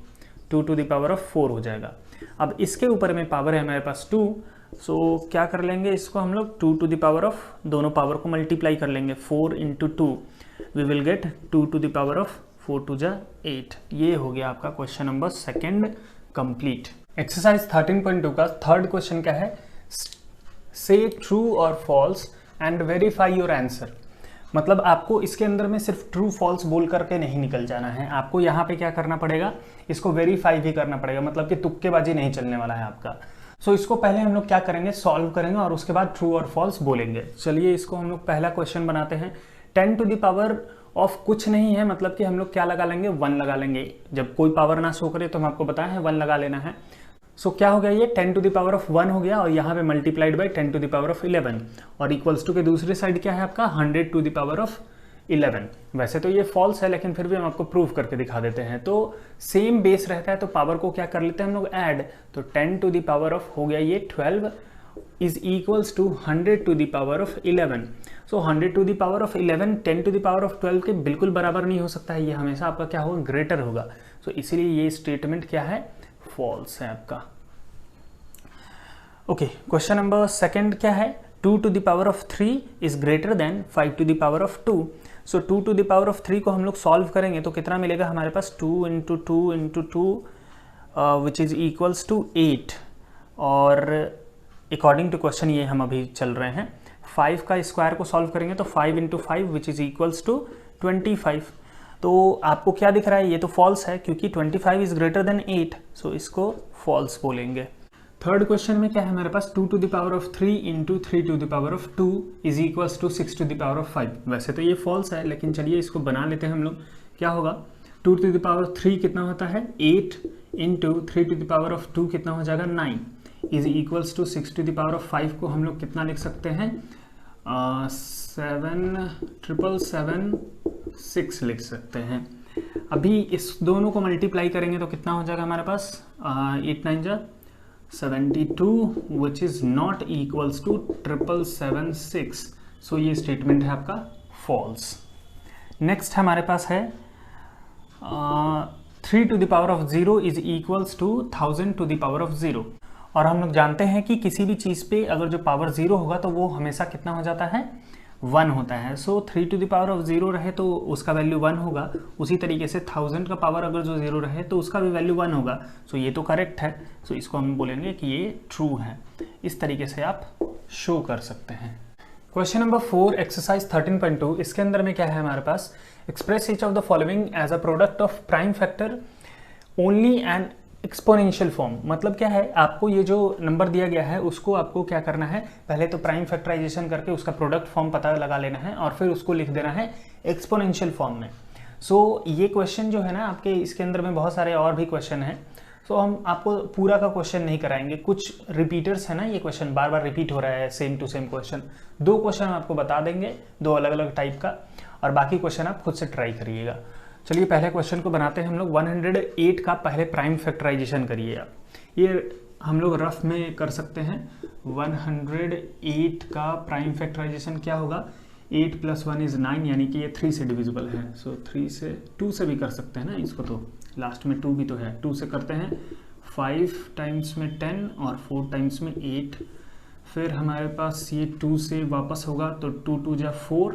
2 to the power of 4 हो जाएगा। अब इसके ऊपर में पावर है हमारे पास 2, सो क्या कर लेंगे इसको हम लोग 2 टू द पावर ऑफ, दोनों पावर को मल्टीप्लाई कर लेंगे, 4 into 2 we will get 2 to the power of 4 two जा 8। ये हो गया आपका question number second complete. Exercise 13.2 का थर्ड क्वेश्चन क्या है, से ट्रू और false and verify your answer. मतलब आपको इसके अंदर में सिर्फ ट्रू फॉल्स बोल करके नहीं निकल जाना है, आपको यहाँ पे क्या करना पड़ेगा, इसको वेरीफाई भी करना पड़ेगा, मतलब कि तुक्केबाजी नहीं चलने वाला है आपका। सो इसको पहले हम लोग क्या करेंगे, सॉल्व करेंगे और उसके बाद ट्रू और फॉल्स बोलेंगे। चलिए इसको हम लोग पहला क्वेश्चन बनाते हैं। 10 टू द पावर ऑफ कुछ नहीं है, मतलब कि हम लोग क्या लगा लेंगे, 1 लगा लेंगे। जब कोई पावर ना शो करे तो हम आपको बताए हैं 1 लगा लेना है। सो क्या हो गया, ये 10 टू द पावर ऑफ 1 हो गया और यहाँ पे multiplied by 10 to the power of 11 और इक्वल्स टू के दूसरी साइड क्या है आपका 100 टू द पावर ऑफ 11। वैसे तो ये फॉल्स है लेकिन फिर भी हम आपको प्रूव करके दिखा देते हैं। तो सेम बेस रहता है तो पावर को क्या कर लेते हैं हम लोग ऐड, तो 10 टू द पावर ऑफ हो गया ये 12 is equals to 100 to the power of 11। So 100 to the power of 11 10 to the power of 12 के बिल्कुल बराबर नहीं हो सकता है, ये हमेशा आपका क्या होगा, ग्रेटर होगा। सो इसीलिए ये स्टेटमेंट क्या है, फॉल्स है आपका। ओके, क्वेश्चन नंबर सेकंड क्या है, 2 to the power of 3 is greater than 5 to the power of 2। So 2 to the power of 3 को हम लोग सॉल्व करेंगे तो कितना मिलेगा हमारे पास, 2 into 2 into 2 which is equals to 8 और अकॉर्डिंग टू क्वेश्चन ये हम अभी चल रहे हैं। 5 का स्क्वायर को सॉल्व करेंगे तो 5 into 5 which is equals to 25। तो आपको क्या दिख रहा है, ये तो फॉल्स है क्योंकि 25 इज ग्रेटर देन 8, सो इसको फॉल्स बोलेंगे। थर्ड क्वेश्चन में क्या है हमारे पास, 2 to the power of 3 into 3 to the power of 2 is equals to 6 to the power of 5। वैसे तो ये फॉल्स है लेकिन चलिए इसको बना लेते हैं हम लोग। क्या होगा, 2 टू द पावर ऑफ 3 कितना होता है 8 into 3 to the power of 2 कितना हो जाएगा 9 is equals to 6 to the power of 5 को हम लोग कितना लिख सकते हैं 77776 लिख सकते हैं। अभी इस दोनों को मल्टीप्लाई करेंगे तो कितना हो जाएगा हमारे पास 8 9 जा 72 which is not equals to 7776। So ये स्टेटमेंट है आपका फॉल्स। नेक्स्ट हमारे पास है 3 to the power of 0 is equals to 1000 to the power of 0। और हम लोग जानते हैं कि किसी भी चीज़ पे अगर जो पावर 0 होगा तो वो हमेशा कितना हो जाता है 1 होता है। सो 3 टू द पावर ऑफ 0 रहे तो उसका वैल्यू 1 होगा, उसी तरीके से 1000 का पावर अगर जो 0 रहे तो उसका भी वैल्यू 1 होगा। सो ये तो करेक्ट है, सो इसको हम बोलेंगे कि ये ट्रू है। इस तरीके से आप शो कर सकते हैं। क्वेश्चन नंबर 4 एक्सरसाइज 13.2, इसके अंदर में क्या है हमारे पास, express each of the following as a product of prime factor only and exponential form. मतलब क्या है, आपको ये जो नंबर दिया गया है उसको आपको क्या करना है, पहले तो प्राइम फैक्टराइजेशन करके उसका प्रोडक्ट फॉर्म पता लगा लेना है और फिर उसको लिख देना है एक्सपोनेंशियल फॉर्म में। सो ये क्वेश्चन जो है ना आपके, इसके अंदर में बहुत सारे और भी क्वेश्चन हैं। सो हम आपको पूरा का क्वेश्चन नहीं कराएंगे, कुछ रिपीटर्स है ना, ये क्वेश्चन बार बार रिपीट हो रहा है, same to same question. 2 question हम आपको बता देंगे, 2 अलग अलग टाइप का, और बाकी क्वेश्चन आप खुद से ट्राई करिएगा। चलिए पहले क्वेश्चन को बनाते हैं हम लोग। 108 का पहले प्राइम फैक्टराइजेशन करिए आप, ये हम लोग रफ में कर सकते हैं। 108 का प्राइम फैक्टराइजेशन क्या होगा, 8 + 1 = 9, यानी कि ये 3 से डिविजिबल है। सो 3 से 2 से भी कर सकते हैं ना इसको, तो लास्ट में 2 भी तो है, 2 से करते हैं। 5 टाइम्स में 10 और 4 टाइम्स में 8। फिर हमारे पास ये 2 से वापस होगा तो 2 2 जा 4,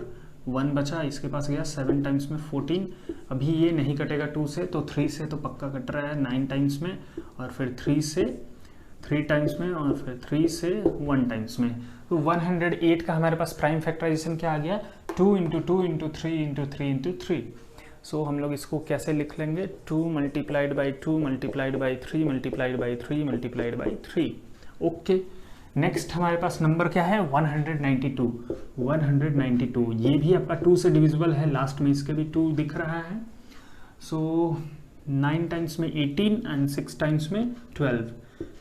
1 बचा, इसके पास गया 7 टाइम्स में 14। अभी ये नहीं कटेगा 2 से, तो 3 से तो पक्का कट रहा है 9 टाइम्स में, और फिर 3 से 3 टाइम्स में, और फिर 3 से 1 टाइम्स में। तो 108 का हमारे पास प्राइम फैक्टराइजेशन क्या आ गया, 2 × 2 × 3 × 3 × 3। सो हम लोग इसको कैसे लिख लेंगे, 2 × 2 × 3 × 3 × 3। ओके, नेक्स्ट हमारे पास नंबर क्या है, 192। 192 ये भी आपका 2 से डिविजिबल है, लास्ट में इसके भी 2 दिख रहा है। सो 9 टाइम्स में 18 एंड 6 टाइम्स में 12।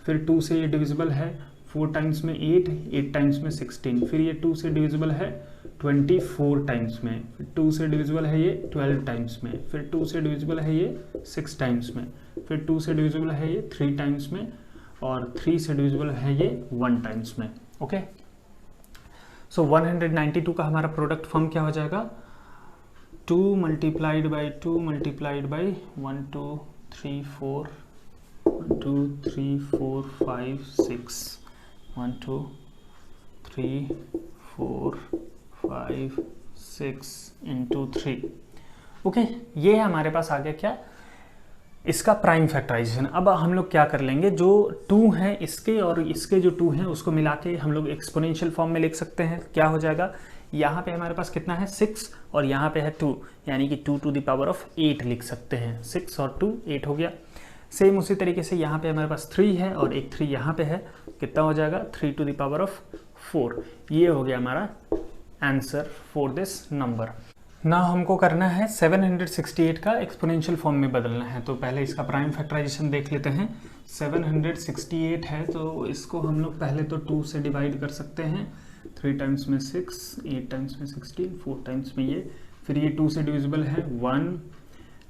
फिर 2 से ये डिविजिबल है, 4 टाइम्स में 8, 8 टाइम्स में 16। फिर ये 2 से डिविजिबल है, 24 टाइम्स में, फिर 2 से डिविजिबल है ये 12 टाइम्स में, फिर 2 से डिविजिबल है ये 6 टाइम्स में, फिर 2 से डिविजिबल है ये 3 टाइम्स में, और 3 से डिविजिबल है ये 1 टाइम्स में। ओके, सो 192 का हमारा प्रोडक्ट फॉर्म क्या हो जाएगा, 2 multiplied by 2 multiplied by 1 2 3 4 1 2 3 4 5 6 1 2 3 4 5 6 into 3। Okay, ये हमारे पास आ गया क्या, इसका प्राइम फैक्टराइजेशन। अब हम लोग क्या कर लेंगे, जो 2 हैं इसके और इसके जो 2 हैं उसको मिला के हम लोग एक्सपोनेंशियल फॉर्म में लिख सकते हैं। क्या हो जाएगा, यहाँ पे हमारे पास कितना है 6 और यहाँ पे है 2, यानी कि 2 टू द पावर ऑफ 8 लिख सकते हैं। 6 और 2 8 हो गया। सेम उसी तरीके से यहाँ पे हमारे पास 3 है और एक 3 यहाँ पे है, कितना हो जाएगा 3 टू द पावर ऑफ 4। ये हो गया हमारा आंसर फॉर दिस नंबर। ना हमको करना है 768 का एक्सपोनेंशियल फॉर्म में बदलना है, तो पहले इसका प्राइम फैक्टराइजेशन देख लेते हैं। 768 है तो इसको हम लोग पहले तो 2 से डिवाइड कर सकते हैं। 3 टाइम्स में 6, 8 टाइम्स में 16, 4 टाइम्स में ये, फिर ये 2 से डिविजिबल है 1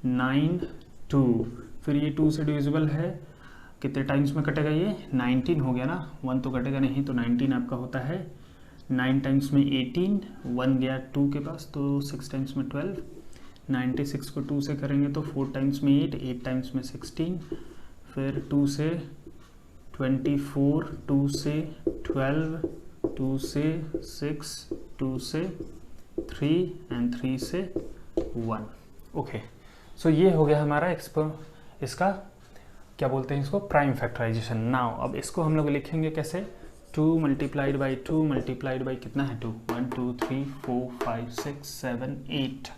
9 2, फिर ये 2 से डिविजिबल है, कितने टाइम्स में कटेगा ये 19 हो गया ना, 1 तो कटेगा नहीं, तो 19 आपका होता है। 9 टाइम्स में 18, 1 गया 2 के पास, तो 6 टाइम्स में 12, 96 को 2 से करेंगे तो 4 टाइम्स में 8, 8 टाइम्स में 16, फिर 2 से 24, 2 से 12, 2 से 6, 2 से 3 एंड 3 से 1। ओके, सो ये हो गया हमारा इसका क्या बोलते हैं इसको, प्राइम फैक्टराइजेशन। नाउ अब इसको हम लोग लिखेंगे कैसे, 2 मल्टीप्लाइड बाई 2 मल्टीप्लाइड बाई कितना है 2, 1 2 3 4 5 6 7 8,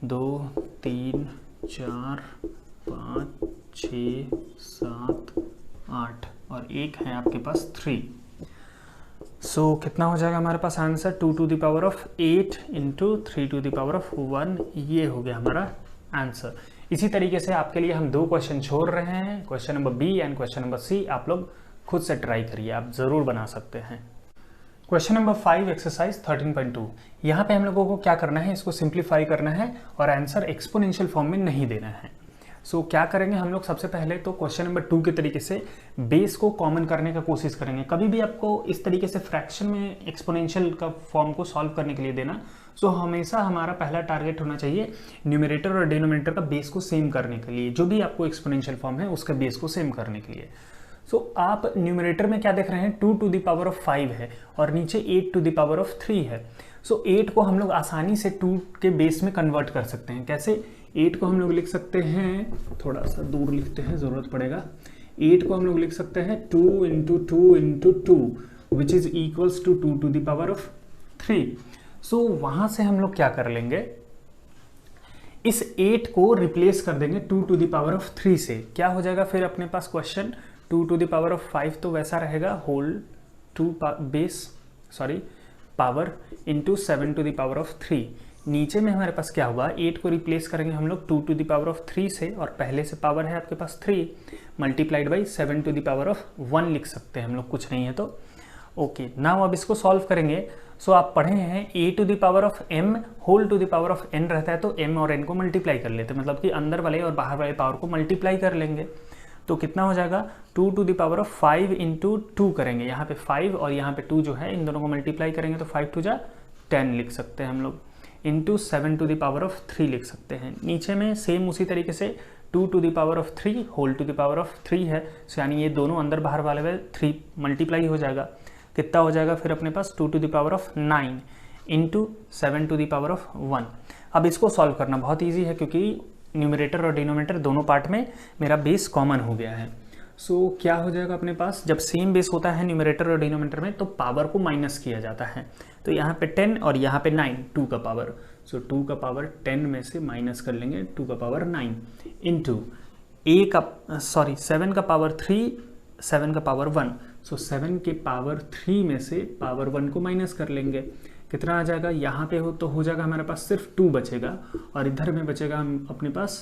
2 3 4 5 6 7 8 और एक है आपके पास 3। सो कितना हो जाएगा हमारे पास answer, 2 to the power of 8 into 3 to the power of 1। ये हो गया हमारा आंसर। इसी तरीके से आपके लिए हम 2 क्वेश्चन छोड़ रहे हैं, question number B and question number C. आप लोग खुद से ट्राई करिए, आप ज़रूर बना सकते हैं। Question number 5 exercise 13.2। यहाँ पे हम लोगों को क्या करना है, इसको सिंप्लीफाई करना है और आंसर एक्सपोनेंशियल फॉर्म में नहीं देना है। सो क्या करेंगे हम लोग, सबसे पहले तो क्वेश्चन नंबर 2 के तरीके से बेस को कॉमन करने का कोशिश करेंगे। कभी भी आपको इस तरीके से फ्रैक्शन में एक्सपोनेंशियल का फॉर्म को सॉल्व करने के लिए देना, सो हमेशा हमारा पहला टारगेट होना चाहिए न्यूमरेटर और डिनोमिनेटर का बेस को सेम करने के लिए। जो भी आपको एक्सपोनेंशियल फॉर्म है उसका बेस को सेम करने के लिए। सो आप न्यूमरेटर में क्या देख रहे हैं, 2 टू द पावर ऑफ 5 है और नीचे 8 टू द पावर ऑफ 3 है। सो 8 को हम लोग आसानी से 2 के बेस में कन्वर्ट कर सकते हैं। कैसे, 8 को हम लोग लिख सकते हैं, थोड़ा सा दूर लिखते हैं, ज़रूरत पड़ेगा। 8 को हम लोग लिख सकते हैं 2 into 2 into 2 which is equals to 2 to the power of 3। So वहाँ से हम लोग क्या कर लेंगे, इस 8 को रिप्लेस कर देंगे 2 टू द पावर ऑफ 3 से। क्या हो जाएगा फिर अपने पास question, 2 to the power of 5 तो वैसा रहेगा, whole power into 7 to the power of 3। नीचे में हमारे पास क्या हुआ, 8 को रिप्लेस करेंगे हम लोग 2 टू द पावर ऑफ 3 से, और पहले से पावर है आपके पास 3 multiplied by 7 to the power of 1 लिख सकते हैं हम लोग, कुछ नहीं है तो। ओके, नाउ अब इसको सॉल्व करेंगे। सो आप पढ़े हैं a to the power of m whole to the power of n रहता है, तो m और n को मल्टीप्लाई कर लेते हैं, मतलब कि अंदर वाले और बाहर वाले पावर को मल्टीप्लाई कर लेंगे। तो कितना हो जाएगा, 2 to the power of 5 into 2 करेंगे, यहाँ पे 5 और यहाँ पे 2 जो है, इन दोनों को मल्टीप्लाई करेंगे तो 5 टू जा 10 लिख सकते हैं हम लोग, into 7 to the power of 3 लिख सकते हैं। नीचे में सेम उसी तरीके से 2 to the power of 3 whole to the power of 3 है, यानी ये दोनों अंदर बाहर वाले में 3 मल्टीप्लाई हो जाएगा। कितना हो जाएगा फिर अपने पास, 2 to the power of 9 into 7 to the power of 1। अब इसको सॉल्व करना बहुत ईजी है, क्योंकि न्यूमरेटर और डिनोमिनेटर दोनों पार्ट में मेरा बेस कॉमन हो गया है। सो क्या हो जाएगा अपने पास, जब सेम बेस होता है न्यूमरेटर और डिनोमिनेटर में, तो पावर को माइनस किया जाता है। तो यहाँ पे 10 और यहाँ पे 9, 2 का पावर, सो 2 का पावर 10 में से माइनस कर लेंगे 2 का पावर 9 इंटू 7 का पावर 3, 7 का पावर 1, सो 7 के पावर 3 में से पावर 1 को माइनस कर लेंगे। कितना आ जाएगा, यहाँ पे हो जाएगा हमारे पास सिर्फ 2 बचेगा, और इधर में बचेगा हम अपने पास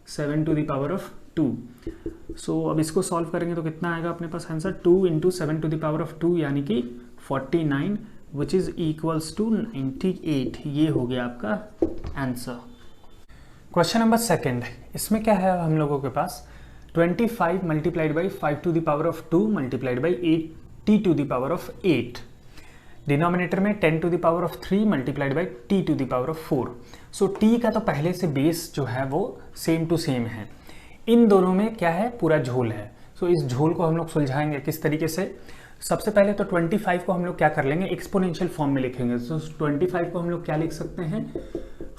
7 to the power of 2। So अब इसको सॉल्व करेंगे तो कितना आएगा अपने पास answer, 2 into 7 to the power of 2, यानी कि 49 विच इज इक्वल्स टू 98। ये हो गया आपका आंसर। क्वेश्चन नंबर सेकंड, इसमें क्या है हम लोगों के पास 25 multiplied by 5 to the power of 2 multiplied by 80 to the power of 8, denominator में 10 to the power of 3 multiplied by t to the power of 4। So t का तो पहले से बेस जो है वो सेम टू सेम है, इन दोनों में क्या है पूरा झोल है। सो इस झोल को हम लोग सुलझाएंगे किस तरीके से। सबसे पहले तो 25 को हम लोग क्या कर लेंगे, एक्सपोनेंशियल फॉर्म में लिखेंगे। सो 25 को हम लोग क्या लिख सकते हैं,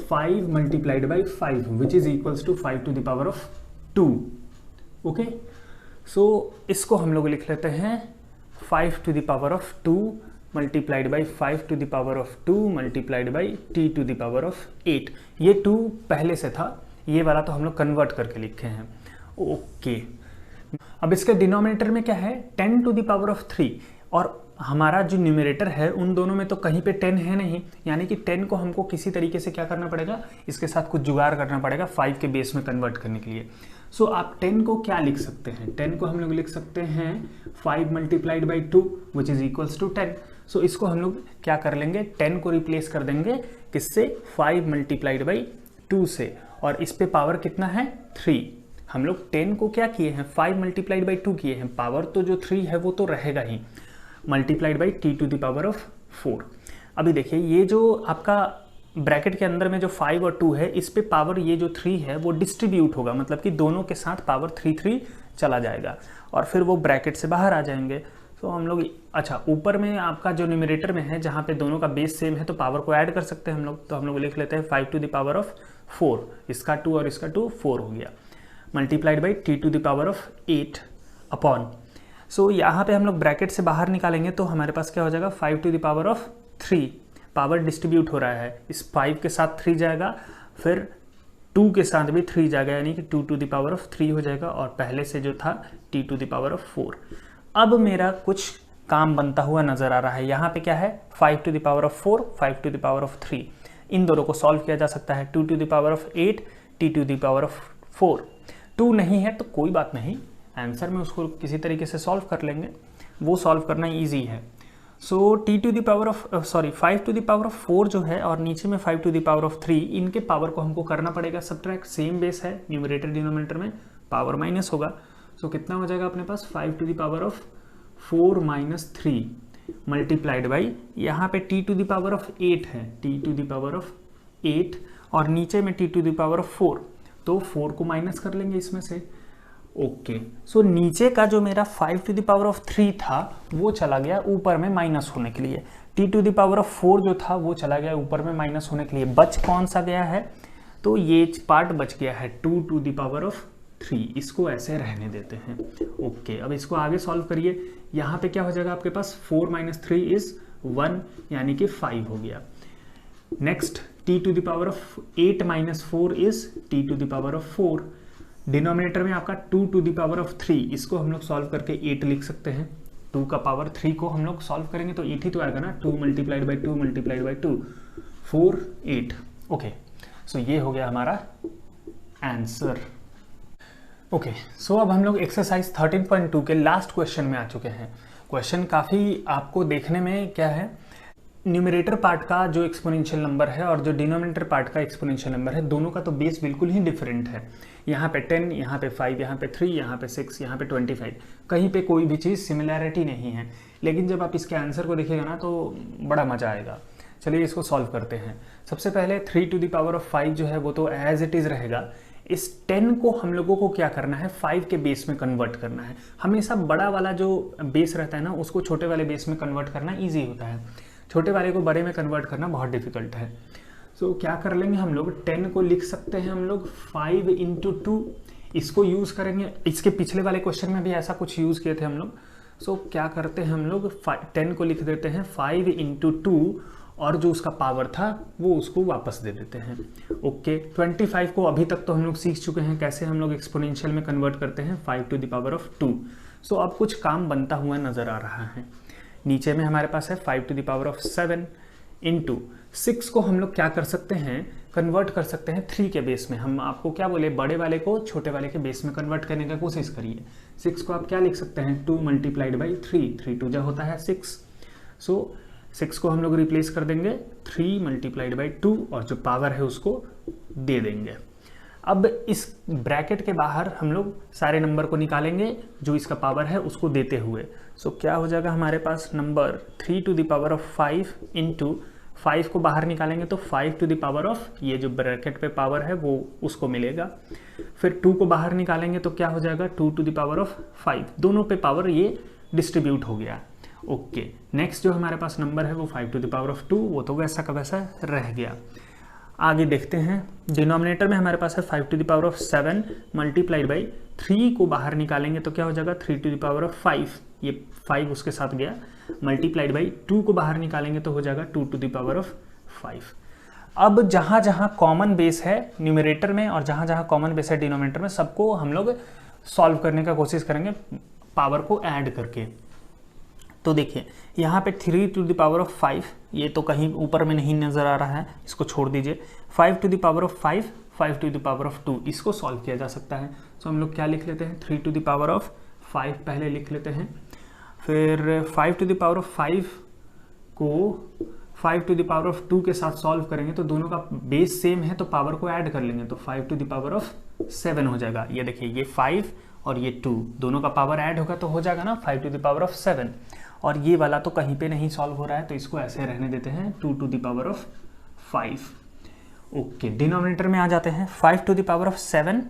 5 multiplied by 5 which is equals to 5 to the power of 2। Okay, so इसको हम लोग लिख लेते हैं 5 to the power of 2 multiplied by 5 to the power of 2 multiplied by t to the power of 8। ये 2 पहले से था, ये वाला तो हम लोग कन्वर्ट करके लिखे हैं। ओके, अब इसके डिनोमिनेटर में क्या है 10 टू द पावर ऑफ 3, और हमारा जो न्यूमरेटर है उन दोनों में तो कहीं पे 10 है नहीं, यानी कि 10 को हमको किसी तरीके से क्या करना पड़ेगा, इसके साथ कुछ जुगाड़ करना पड़ेगा 5 के बेस में कन्वर्ट करने के लिए। सो आप 10 को क्या लिख सकते हैं, 10 को हम लोग लिख सकते हैं 5 multiplied by 2 which is equals to 10। So इसको हम लोग क्या कर लेंगे, 10 को रिप्लेस कर देंगे किससे, 5 मल्टीप्लाइड बाई 2 से, और इस पे पावर कितना है 3। हम लोग 10 को क्या किए हैं, 5 मल्टीप्लाइड बाई 2 किए हैं, पावर तो जो 3 है वो तो रहेगा ही, multiplied by t to the power of 4। अभी देखिए ये जो आपका ब्रैकेट के अंदर में जो 5 और 2 है, इस पे पावर ये जो 3 है वो डिस्ट्रीब्यूट होगा, मतलब कि दोनों के साथ पावर 3 चला जाएगा और फिर वो ब्रैकेट से बाहर आ जाएंगे। तो हम लोग अच्छा ऊपर में आपका जो न्यूमरेटर में है जहाँ पे दोनों का बेस सेम है तो पावर को ऐड कर सकते हैं हम लोग। तो हम लोग लिख लेते हैं 5 टू द पावर ऑफ 4, इसका 2 और इसका 2 4 हो गया, multiplied by t to the power of 8 upon. So यहाँ पे हम लोग ब्रैकेट से बाहर निकालेंगे तो हमारे पास क्या हो जाएगा 5 to the power of 3, power distribute हो रहा है, इस 5 के साथ 3 जाएगा, फिर 2 के साथ भी 3 जाएगा, यानी कि 2 टू द पावर ऑफ 3 हो जाएगा, और पहले से जो था t to the power of 4। अब मेरा कुछ काम बनता हुआ नजर आ रहा है, यहाँ पे क्या है 5 to the power of 4, 5 to the power of 3, इन दोनों को सॉल्व किया जा सकता है। 2 to the power of 8, t to the power of 4, 2 नहीं है तो कोई बात नहीं, आंसर में उसको किसी तरीके से सॉल्व कर लेंगे, वो सॉल्व करना इजी है। So t to the power of 5 to the power of 4 जो है और नीचे में 5 टू द पावर ऑफ 3, इनके पावर को हमको करना पड़ेगा सब्ट्रैक्ट, सेम बेस है, न्यूमरेटर डिनोमिनेटर में पावर माइनस होगा। सो कितना हो जाएगा अपने पास 5 to the power of 4 minus 3 multiplied by, यहाँ पे t to the power of 8 है, t to the power of 8, और नीचे में t to the power of 4, तो 4 को माइनस कर लेंगे इसमें से। ओके, सो नीचे का जो मेरा 5 टू द पावर ऑफ 3 था वो चला गया ऊपर में माइनस होने के लिए, t to the power of 4 जो था वो चला गया ऊपर में माइनस होने के लिए, बच कौन सा गया है, तो ये पार्ट बच गया है 2 टू द पावर ऑफ 3, इसको ऐसे रहने देते हैं। ओके, अब इसको आगे सॉल्व करिए, यहाँ पे क्या हो जाएगा आपके पास 4 माइनस 3 इज 1, यानी कि 5 हो गया। Next t to the power of 8 minus 4 is t to the power of 4, denominator में आपका 2 टू द पावर ऑफ 3, इसको हम लोग सॉल्व करके 8 लिख सकते हैं। 2 का पावर 3 को हम लोग सॉल्व करेंगे तो 8 ही तो आएगा ना, 2 multiplied by 2 multiplied by 2, 4 8। Okay, so ये हो गया हमारा आंसर। ओके, सो अब हम लोग एक्सरसाइज 13.2 के लास्ट क्वेश्चन में आ चुके हैं। क्वेश्चन काफ़ी आपको देखने में क्या है, न्यूमरेटर पार्ट का जो एक्सपोनेंशियल नंबर है और जो डिनोमिनेटर पार्ट का एक्सपोनेंशियल नंबर है, दोनों का तो बेस बिल्कुल ही डिफरेंट है। यहाँ पे 10, यहाँ पे 5, यहाँ पे 3, यहाँ पे 6, यहाँ पे 25, कहीं पे कोई भी चीज़ सिमिलैरिटी नहीं है। लेकिन जब आप इसके आंसर को देखिएगा ना तो बड़ा मज़ा आएगा। चलिए इसको सॉल्व करते हैं। सबसे पहले 3 टू द पावर ऑफ 5 जो है वो तो एज इट इज़ रहेगा। इस 10 को हम लोगों को क्या करना है, 5 के बेस में कन्वर्ट करना है। हमेशा बड़ा वाला जो बेस रहता है ना उसको छोटे वाले बेस में कन्वर्ट करना ईजी होता है, छोटे वाले को बड़े में कन्वर्ट करना बहुत डिफिकल्ट है। सो क्या कर लेंगे हम लोग, 10 को लिख सकते हैं हम लोग 5 इंटू 2, इसको यूज़ करेंगे। इसके पिछले वाले क्वेश्चन में भी ऐसा कुछ यूज़ किए थे हम लोग। सो क्या करते हैं हम लोग, 10 को लिख देते हैं 5 इंटू 2, और जो उसका पावर था वो उसको वापस दे देते हैं। ओके, 25 को अभी तक तो हम लोग सीख चुके हैं कैसे हम लोग एक्सपोनेंशियल में कन्वर्ट करते हैं 5 to the power of 2। So अब कुछ काम बनता हुआ नज़र आ रहा है। नीचे में हमारे पास है 5 to the power of 7 into 6 को हम लोग क्या कर सकते हैं, कन्वर्ट कर सकते हैं 3 के बेस में। हम आपको क्या बोले, बड़े वाले को छोटे वाले के बेस में कन्वर्ट करने का कोशिश करिए। 6 को आप क्या लिख सकते हैं, 2 मल्टीप्लाइड बाई 3, 3 2 जा होता है 6। सो 6 को हम लोग रिप्लेस कर देंगे 3 मल्टीप्लाइड बाई 2 और जो पावर है उसको दे देंगे। अब इस ब्रैकेट के बाहर हम लोग सारे नंबर को निकालेंगे जो इसका पावर है उसको देते हुए। सो क्या हो जाएगा हमारे पास number 3 to the power of 5 into 5 को बाहर निकालेंगे तो 5 टू द पावर ऑफ ये जो ब्रैकेट पे पावर है वो उसको मिलेगा। फिर 2 को बाहर निकालेंगे तो क्या हो जाएगा 2 टू द पावर ऑफ 5, दोनों पे पावर ये डिस्ट्रीब्यूट हो गया। ओके, नेक्स्ट जो हमारे पास नंबर है वो 5 टू द पावर ऑफ 2, वो तो वैसा का वैसा रह गया। आगे देखते हैं, डिनोमिनेटर में हमारे पास है 5 to the power of 7 multiplied by 3 को बाहर निकालेंगे तो क्या हो जाएगा 3 टू द पावर ऑफ 5, ये 5 उसके साथ गया, मल्टीप्लाइड बाई 2 को बाहर निकालेंगे तो हो जाएगा 2 टू द पावर ऑफ 5। अब जहाँ जहाँ कॉमन बेस है न्यूमरेटर में और जहाँ जहाँ कॉमन बेस है डिनोमिनेटर में, सबको हम लोग सॉल्व करने का कोशिश करेंगे पावर को ऐड करके। तो देखिए यहाँ पे 3 टू द पावर ऑफ 5, ये तो कहीं ऊपर में नहीं नज़र आ रहा है, इसको छोड़ दीजिए। 5 to the power of 5, 5 to the power of 2, इसको सॉल्व किया जा सकता है। तो हम लोग क्या लिख लेते हैं 3 टू द पावर ऑफ 5 पहले लिख लेते हैं, फिर 5 टू द पावर ऑफ 5 को 5 टू द पावर ऑफ 2 के साथ सॉल्व करेंगे तो दोनों का बेस सेम है तो पावर को ऐड कर लेंगे तो 5 टू द पावर ऑफ 7 हो जाएगा। ये देखिए ये 5 और ये 2 दोनों का पावर ऐड होगा तो हो जाएगा ना 5 टू द पावर ऑफ 7। और ये वाला तो कहीं पे नहीं सॉल्व हो रहा है तो इसको ऐसे रहने देते हैं 2 to the power of 5। Okay, denominator में आ जाते हैं 5 टू द पावर ऑफ 7,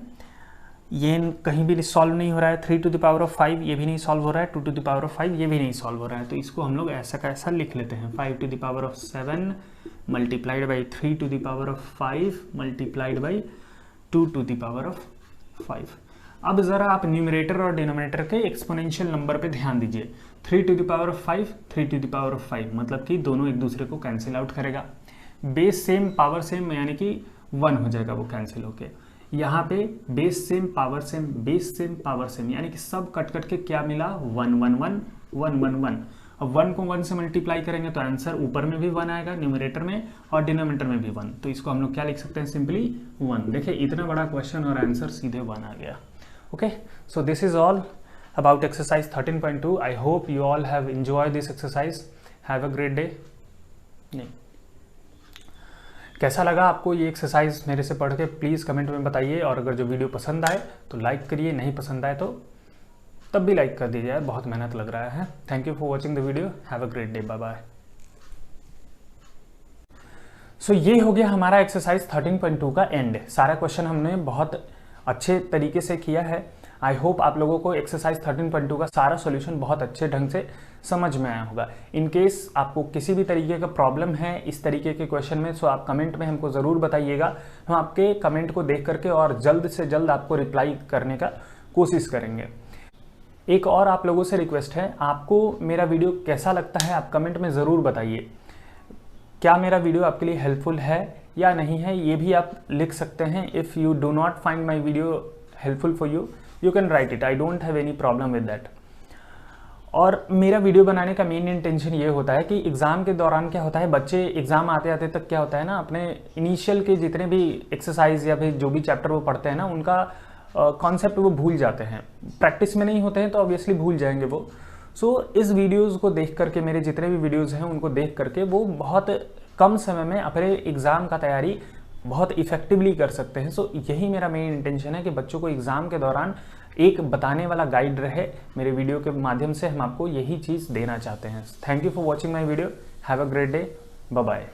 ये कहीं भी सॉल्व नहीं हो रहा है। 3 टू द पावर ऑफ 5 ये भी नहीं सॉल्व हो रहा है, 2 टू द पावर ऑफ 5 ये भी नहीं सॉल्व हो रहा है, तो इसको हम लोग ऐसा का ऐसा लिख लेते हैं 5 to the power of 7 multiplied by 3 to the power of 5 multiplied by 2 to the power of 5। अब ज़रा आप न्यूमरेटर और डिनोमिनेटर के एक्सपोनेंशियल नंबर पे ध्यान दीजिए। 3 to the power of 5, 3 to the power of 5 मतलब कि दोनों एक दूसरे को कैंसिल आउट करेगा। बेस सेम पावर सेम यानी कि 1 हो जाएगा वो कैंसिल होके। यहाँ पे base same power same, base same power same यानी कि सब कट कट के क्या मिला 1 1 1 1 1 1। अब 1 को 1 से मल्टीप्लाई करेंगे तो आंसर ऊपर में भी 1 आएगा न्यूमरेटर में और डिनोमिनेटर में भी 1, तो इसको हम लोग क्या लिख सकते हैं सिंपली 1। देखिए इतना बड़ा क्वेश्चन और आंसर सीधे 1 आ गया। Okay, so this is all about exercise 13.2. I hope you all have enjoyed this exercise. Have a great day. नहीं, कैसा लगा आपको ये एक्सरसाइज मेरे से पढ़ के प्लीज़ कमेंट में बताइए, और अगर जो वीडियो पसंद आए तो लाइक करिए, नहीं पसंद आए तो तब भी लाइक कर दीजिए, बहुत मेहनत लग रहा है। Thank you for watching the video, have a great day, bye bye. So ये हो गया हमारा एक्सरसाइज 13.2 का एंड। सारा क्वेश्चन हमने बहुत अच्छे तरीके से किया है। आई होप आप लोगों को एक्सरसाइज 13.2 का सारा सॉल्यूशन बहुत अच्छे ढंग से समझ में आया होगा। इन केस आपको किसी भी तरीके का प्रॉब्लम है इस तरीके के क्वेश्चन में, सो आप कमेंट में हमको ज़रूर बताइएगा। हम आपके कमेंट को देख करके और जल्द से जल्द आपको रिप्लाई करने का कोशिश करेंगे। एक और आप लोगों से रिक्वेस्ट है, आपको मेरा वीडियो कैसा लगता है आप कमेंट में ज़रूर बताइए। क्या मेरा वीडियो आपके लिए हेल्पफुल है या नहीं है, ये भी आप लिख सकते हैं। If you do not find my video helpful for you, you can write it, I don't have any problem with that. और मेरा वीडियो बनाने का मेन इंटेंशन ये होता है कि एग्ज़ाम के दौरान क्या होता है, बच्चे एग्ज़ाम आते आते तक क्या होता है ना, अपने इनिशियल के जितने भी एक्सरसाइज या फिर जो भी चैप्टर वो पढ़ते हैं ना, उनका कॉन्सेप्ट वो भूल जाते हैं। प्रैक्टिस में नहीं होते हैं तो ऑब्वियसली भूल जाएंगे वो। सो इस वीडियोज़ को देख करके, मेरे जितने भी वीडियोज़ हैं उनको देख करके वो बहुत कम समय में अपने एग्ज़ाम का तैयारी बहुत इफेक्टिवली कर सकते हैं। सो यही मेरा मेन इंटेंशन है कि बच्चों को एग्ज़ाम के दौरान एक बताने वाला गाइड रहे। मेरे वीडियो के माध्यम से हम आपको यही चीज़ देना चाहते हैं। Thank you for watching my video, have a great day, bye bye.